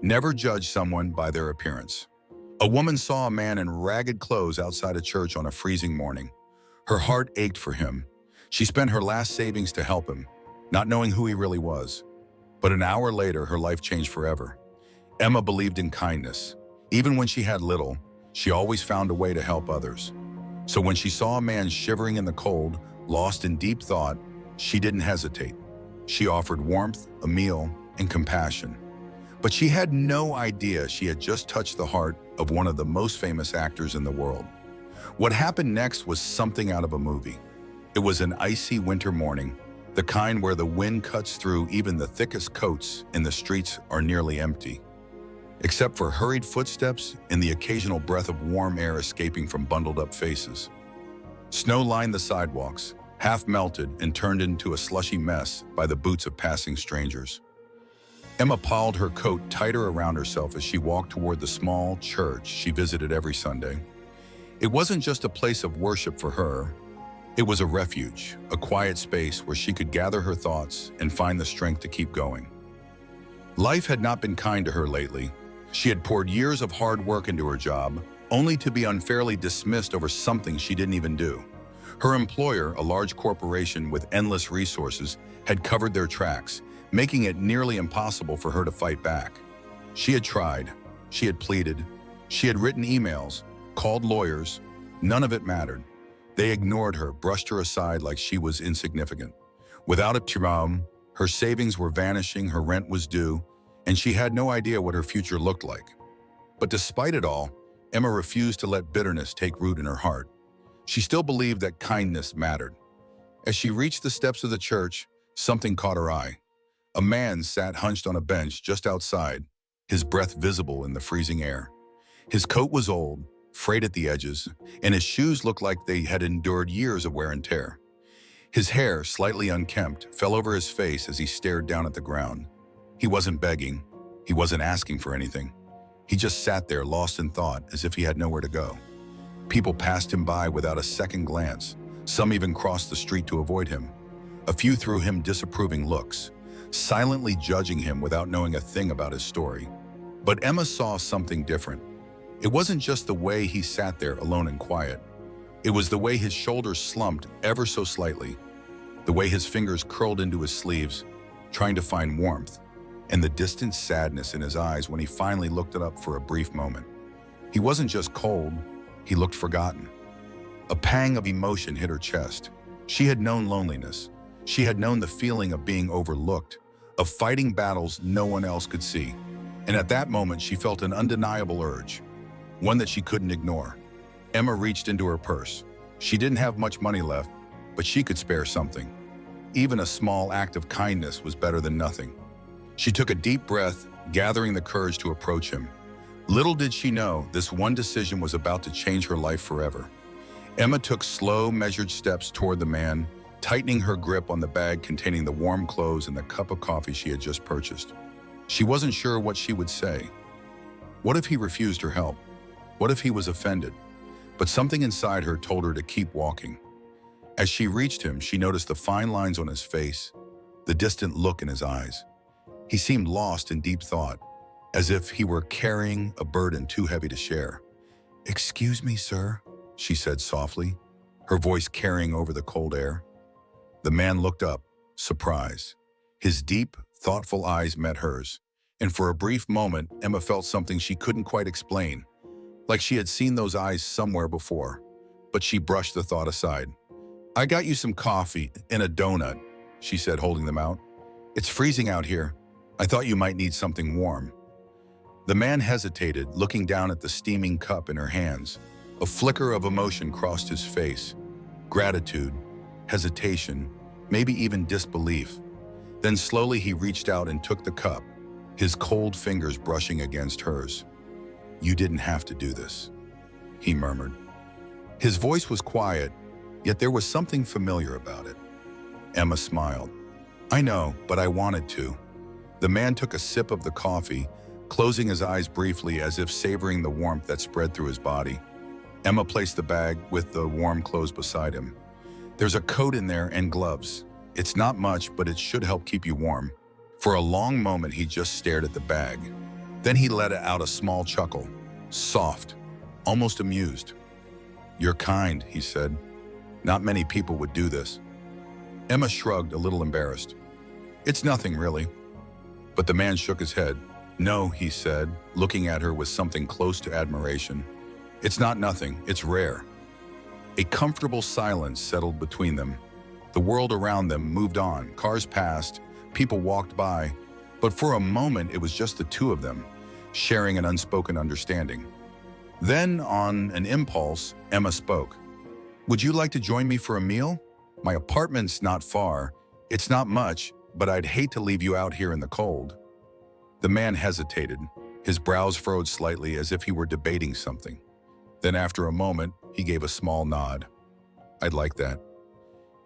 Never judge someone by their appearance. A woman saw a man in ragged clothes outside a church on a freezing morning. Her heart ached for him. She spent her last savings to help him, not knowing who he really was. But an hour later, her life changed forever. Emma believed in kindness. Even when she had little, she always found a way to help others. So when she saw a man shivering in the cold, lost in deep thought, she didn't hesitate. She offered warmth, a meal, and compassion. But she had no idea she had just touched the heart of one of the most famous actors in the world. What happened next was something out of a movie. It was an icy winter morning, the kind where the wind cuts through even the thickest coats and the streets are nearly empty, except for hurried footsteps and the occasional breath of warm air escaping from bundled up faces. Snow lined the sidewalks, half melted and turned into a slushy mess by the boots of passing strangers. Emma piled her coat tighter around herself as she walked toward the small church she visited every Sunday. It wasn't just a place of worship for her. It was a refuge, a quiet space where she could gather her thoughts and find the strength to keep going. Life had not been kind to her lately. She had poured years of hard work into her job, only to be unfairly dismissed over something she didn't even do. Her employer, a large corporation with endless resources, had covered their tracks, making it nearly impossible for her to fight back. She had tried, she had pleaded, she had written emails, called lawyers. None of it mattered. They ignored her, brushed her aside like she was insignificant. Without a job, her savings were vanishing, her rent was due, and she had no idea what her future looked like. But despite it all, Emma refused to let bitterness take root in her heart. She still believed that kindness mattered. As she reached the steps of the church, something caught her eye. A man sat hunched on a bench just outside, his breath visible in the freezing air. His coat was old, frayed at the edges, and his shoes looked like they had endured years of wear and tear. His hair, slightly unkempt, fell over his face as he stared down at the ground. He wasn't begging. He wasn't asking for anything. He just sat there lost in thought, as if he had nowhere to go. People passed him by without a second glance. Some even crossed the street to avoid him. A few threw him disapproving looks, silently judging him without knowing a thing about his story. But Emma saw something different. It wasn't just the way he sat there alone and quiet. It was the way his shoulders slumped ever so slightly, the way his fingers curled into his sleeves, trying to find warmth, and the distant sadness in his eyes when he finally looked up for a brief moment. He wasn't just cold, he looked forgotten. A pang of emotion hit her chest. She had known loneliness. She had known the feeling of being overlooked, of fighting battles no one else could see. And at that moment, she felt an undeniable urge, one that she couldn't ignore. Emma reached into her purse. She didn't have much money left, but she could spare something. Even a small act of kindness was better than nothing. She took a deep breath, gathering the courage to approach him. Little did she know, this one decision was about to change her life forever. Emma took slow, measured steps toward the man, tightening her grip on the bag containing the warm clothes and the cup of coffee she had just purchased. She wasn't sure what she would say. What if he refused her help? What if he was offended? But something inside her told her to keep walking. As she reached him, she noticed the fine lines on his face, the distant look in his eyes. He seemed lost in deep thought, as if he were carrying a burden too heavy to share. "Excuse me, sir," she said softly, her voice carrying over the cold air. The man looked up, surprised. His deep, thoughtful eyes met hers, and for a brief moment, Emma felt something she couldn't quite explain, like she had seen those eyes somewhere before. But she brushed the thought aside. "I got you some coffee and a donut," she said, holding them out. "It's freezing out here. I thought you might need something warm." The man hesitated, looking down at the steaming cup in her hands. A flicker of emotion crossed his face. Gratitude, hesitation, maybe even disbelief. Then slowly he reached out and took the cup, his cold fingers brushing against hers. "You didn't have to do this," he murmured. His voice was quiet, yet there was something familiar about it. Emma smiled. "I know, but I wanted to." The man took a sip of the coffee, closing his eyes briefly as if savoring the warmth that spread through his body. Emma placed the bag with the warm clothes beside him. "There's a coat in there and gloves. It's not much, but it should help keep you warm." For a long moment, he just stared at the bag. Then he let out a small chuckle, soft, almost amused. "You're kind," he said. "Not many people would do this." Emma shrugged, a little embarrassed. "It's nothing, really." But the man shook his head. "No," he said, looking at her with something close to admiration. "It's not nothing, it's rare." A comfortable silence settled between them. The world around them moved on, cars passed, people walked by, but for a moment it was just the two of them, sharing an unspoken understanding. Then, on an impulse, Emma spoke. "Would you like to join me for a meal? My apartment's not far. It's not much, but I'd hate to leave you out here in the cold." The man hesitated, his brows furrowed slightly as if he were debating something. Then after a moment, he gave a small nod. "I'd like that."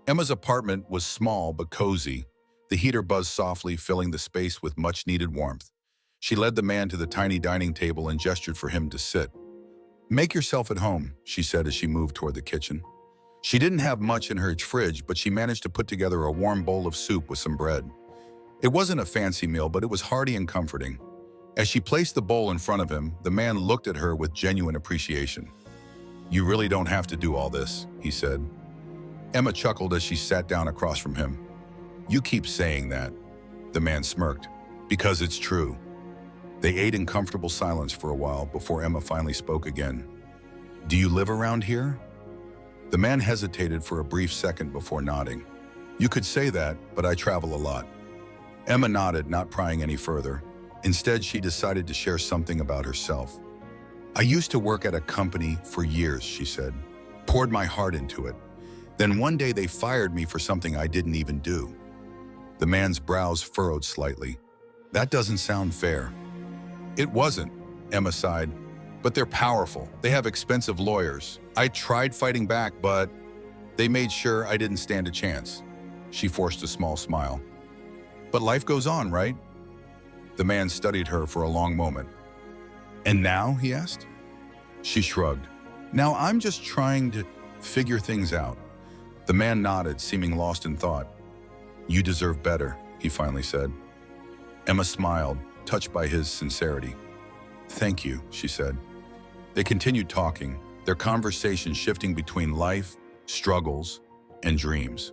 Emma's apartment was small but cozy. The heater buzzed softly, filling the space with much-needed warmth. She led the man to the tiny dining table and gestured for him to sit. "Make yourself at home," she said as she moved toward the kitchen. She didn't have much in her fridge, but she managed to put together a warm bowl of soup with some bread. It wasn't a fancy meal, but it was hearty and comforting. As she placed the bowl in front of him, the man looked at her with genuine appreciation. "You really don't have to do all this," he said. Emma chuckled as she sat down across from him. "You keep saying that," the man smirked, "because it's true." They ate in comfortable silence for a while before Emma finally spoke again. "Do you live around here?" The man hesitated for a brief second before nodding. "You could say that, but I travel a lot." Emma nodded, not prying any further. Instead, she decided to share something about herself. "I used to work at a company for years," she said. "Poured my heart into it. Then one day they fired me for something I didn't even do." The man's brows furrowed slightly. "That doesn't sound fair." "It wasn't," Emma sighed. "But they're powerful. They have expensive lawyers. I tried fighting back, but they made sure I didn't stand a chance." She forced a small smile. "But life goes on, right?" The man studied her for a long moment. "And now?" he asked. She shrugged. "Now I'm just trying to figure things out." The man nodded, seeming lost in thought. "You deserve better," he finally said. Emma smiled, touched by his sincerity. "Thank you," she said. They continued talking, their conversation shifting between life, struggles, and dreams.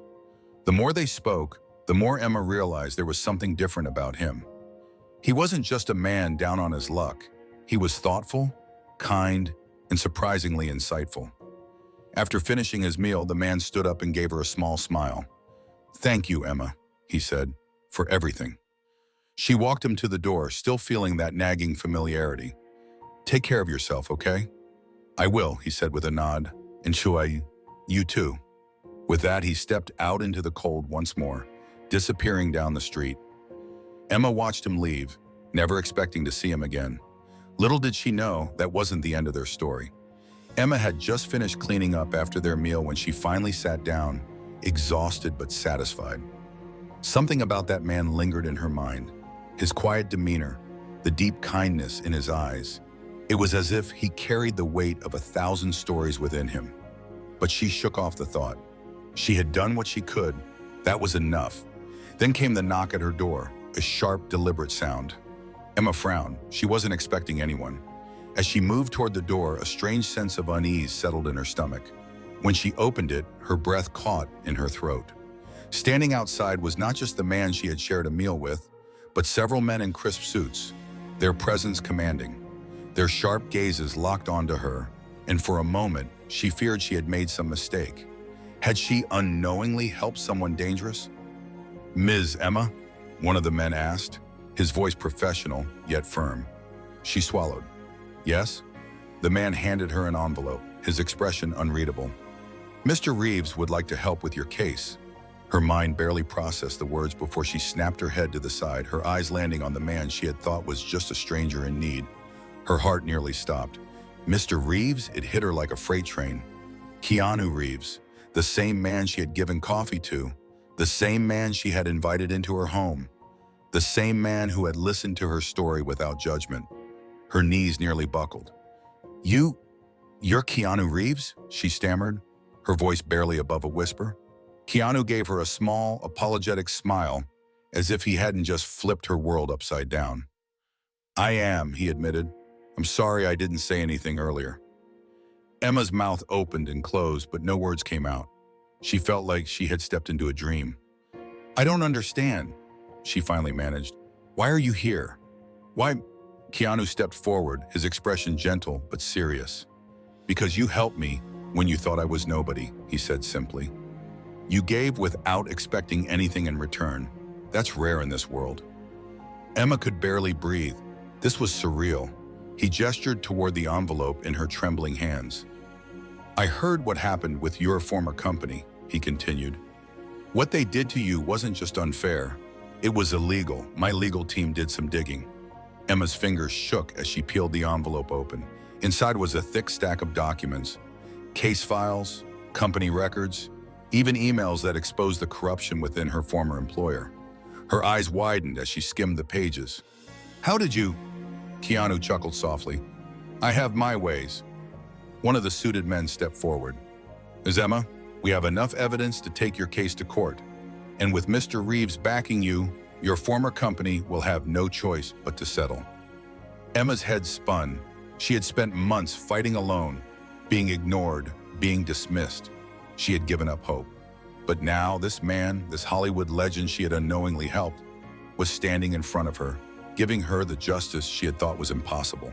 The more they spoke, the more Emma realized there was something different about him. He wasn't just a man down on his luck. He was thoughtful, kind, and surprisingly insightful. After finishing his meal, the man stood up and gave her a small smile. "Thank you, Emma," he said, "for everything." She walked him to the door, still feeling that nagging familiarity. "Take care of yourself, okay?" "I will," he said with a nod. "And you too." With that, he stepped out into the cold once more, disappearing down the street. Emma watched him leave, never expecting to see him again. Little did she know that wasn't the end of their story. Emma had just finished cleaning up after their meal when she finally sat down, exhausted but satisfied. Something about that man lingered in her mind. His quiet demeanor, the deep kindness in his eyes. It was as if he carried the weight of 1,000 stories within him. But she shook off the thought. She had done what she could. That was enough. Then came the knock at her door, a sharp, deliberate sound. Emma frowned. She wasn't expecting anyone. As she moved toward the door, a strange sense of unease settled in her stomach. When she opened it, her breath caught in her throat. Standing outside was not just the man she had shared a meal with, but several men in crisp suits, their presence commanding. Their sharp gazes locked onto her, and for a moment, she feared she had made some mistake. Had she unknowingly helped someone dangerous? "Ms. Emma?" one of the men asked, his voice professional, yet firm. She swallowed. "Yes?" The man handed her an envelope, his expression unreadable. "Mr. Reeves would like to help with your case." Her mind barely processed the words before she snapped her head to the side, her eyes landing on the man she had thought was just a stranger in need. Her heart nearly stopped. Mr. Reeves? It hit her like a freight train. Keanu Reeves, the same man she had given coffee to, the same man she had invited into her home, the same man who had listened to her story without judgment. Her knees nearly buckled. You're Keanu Reeves?" she stammered, her voice barely above a whisper. Keanu gave her a small, apologetic smile, as if he hadn't just flipped her world upside down. I am, he admitted. I'm sorry I didn't say anything earlier. Emma's mouth opened and closed, but no words came out. She felt like she had stepped into a dream. I don't understand, she finally managed. Why are you here? Why? Keanu stepped forward, his expression gentle but serious. Because you helped me when you thought I was nobody, he said simply. You gave without expecting anything in return. That's rare in this world. Emma could barely breathe. This was surreal. He gestured toward the envelope in her trembling hands. I heard what happened with your former company, he continued. What they did to you wasn't just unfair. It was illegal. My legal team did some digging. Emma's fingers shook as she peeled the envelope open. Inside was a thick stack of documents, case files, company records, even emails that exposed the corruption within her former employer. Her eyes widened as she skimmed the pages. How did you? Keanu chuckled softly. I have my ways. One of the suited men stepped forward. Ms. Emma, we have enough evidence to take your case to court. And with Mr. Reeves backing you, your former company will have no choice but to settle. Emma's head spun. She had spent months fighting alone, being ignored, being dismissed. She had given up hope. But now this man, this Hollywood legend she had unknowingly helped, was standing in front of her, giving her the justice she had thought was impossible.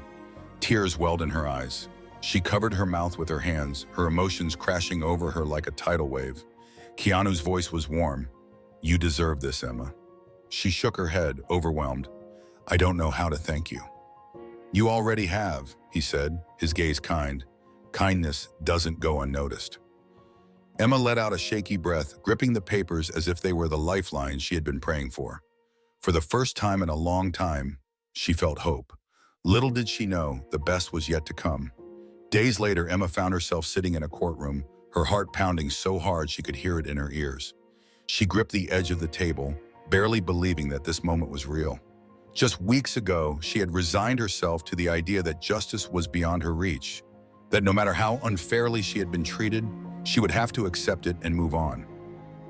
Tears welled in her eyes. She covered her mouth with her hands, her emotions crashing over her like a tidal wave. Keanu's voice was warm. You deserve this, Emma. She shook her head, overwhelmed. I don't know how to thank you. You already have, he said, his gaze kind. Kindness doesn't go unnoticed. Emma let out a shaky breath, gripping the papers as if they were the lifeline she had been praying for. For the first time in a long time, she felt hope. Little did she know, the best was yet to come. Days later, Emma found herself sitting in a courtroom, her heart pounding so hard she could hear it in her ears. She gripped the edge of the table, barely believing that this moment was real. Just weeks ago, she had resigned herself to the idea that justice was beyond her reach, that no matter how unfairly she had been treated, she would have to accept it and move on.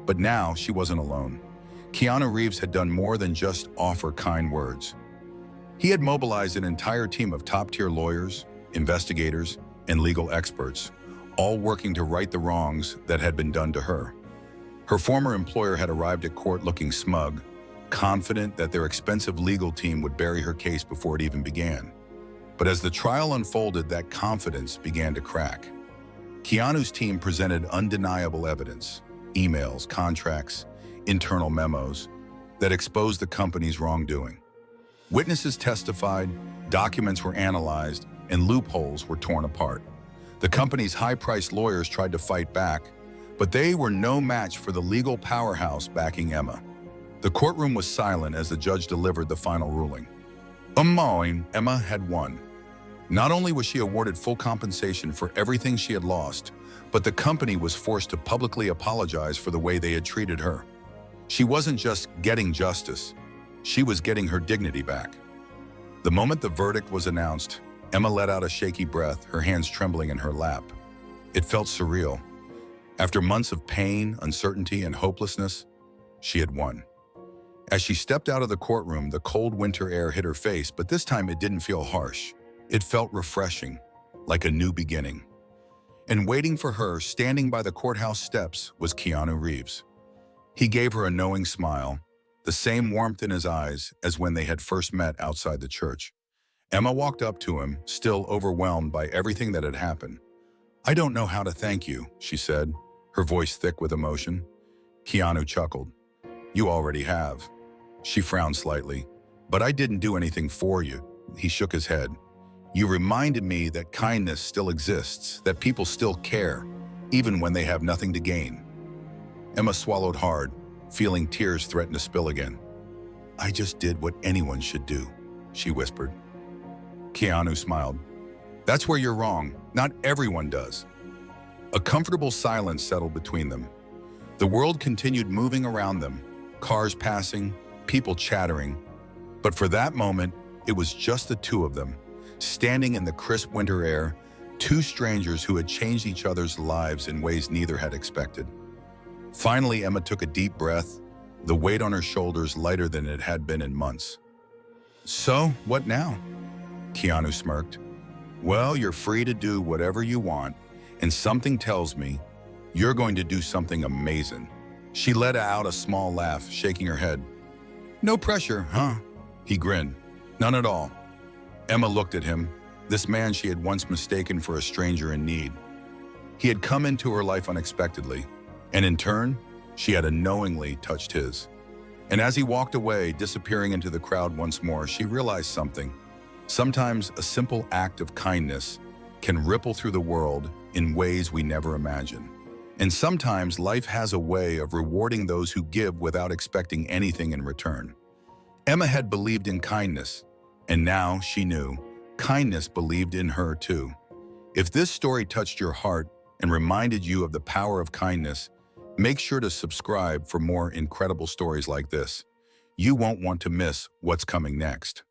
But now she wasn't alone. Keanu Reeves had done more than just offer kind words. He had mobilized an entire team of top-tier lawyers, investigators, and legal experts, all working to right the wrongs that had been done to her. Her former employer had arrived at court looking smug, confident that their expensive legal team would bury her case before it even began. But as the trial unfolded, that confidence began to crack. Keanu's team presented undeniable evidence, emails, contracts, internal memos, that exposed the company's wrongdoing. Witnesses testified, documents were analyzed, and loopholes were torn apart. The company's high-priced lawyers tried to fight back, but they were no match for the legal powerhouse backing Emma. The courtroom was silent as the judge delivered the final ruling. Emma had won. Not only was she awarded full compensation for everything she had lost, but the company was forced to publicly apologize for the way they had treated her. She wasn't just getting justice, she was getting her dignity back. The moment the verdict was announced, Emma let out a shaky breath, her hands trembling in her lap. It felt surreal. After months of pain, uncertainty, and hopelessness, she had won. As she stepped out of the courtroom, the cold winter air hit her face, but this time it didn't feel harsh. It felt refreshing, like a new beginning. And waiting for her, standing by the courthouse steps, was Keanu Reeves. He gave her a knowing smile, the same warmth in his eyes as when they had first met outside the church. Emma walked up to him, still overwhelmed by everything that had happened. I don't know how to thank you, she said, her voice thick with emotion. Keanu chuckled. You already have. She frowned slightly. But I didn't do anything for you. He shook his head. You reminded me that kindness still exists, that people still care, even when they have nothing to gain. Emma swallowed hard, feeling tears threaten to spill again. I just did what anyone should do, she whispered. Keanu smiled. That's where you're wrong. Not everyone does. A comfortable silence settled between them. The world continued moving around them, cars passing, people chattering. But for that moment, it was just the two of them, standing in the crisp winter air, two strangers who had changed each other's lives in ways neither had expected. Finally, Emma took a deep breath, the weight on her shoulders lighter than it had been in months. So, what now? Keanu smirked. Well, you're free to do whatever you want, and something tells me you're going to do something amazing. She let out a small laugh, shaking her head. No pressure, huh? He grinned. None at all. Emma looked at him, this man she had once mistaken for a stranger in need. He had come into her life unexpectedly, and in turn, she had unknowingly touched his. And as he walked away, disappearing into the crowd once more, she realized something. Sometimes a simple act of kindness can ripple through the world in ways we never imagine. And sometimes life has a way of rewarding those who give without expecting anything in return. Emma had believed in kindness, and now she knew kindness believed in her too. If this story touched your heart and reminded you of the power of kindness, make sure to subscribe for more incredible stories like this. You won't want to miss what's coming next.